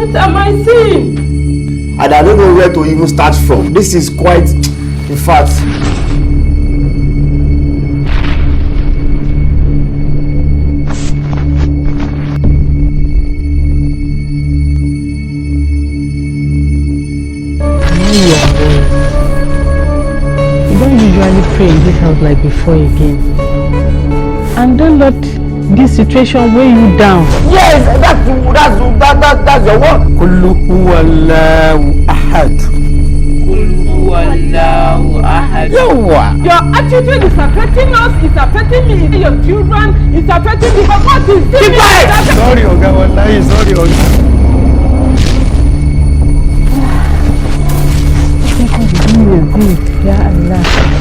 What am I seeing? And I don't know where to even start from. This is quite, in fact. You don't usually pray in this house like before again. And don't let this situation weigh you down. Yes, that's your word. Kullu huwallahu ahad. Kullu huwallahu ahad. Your attitude is affecting us, it's affecting me, your children, it's affecting me. But what is this? Sorry, Oga, wallahi, sorry, Oga. Ya Allah.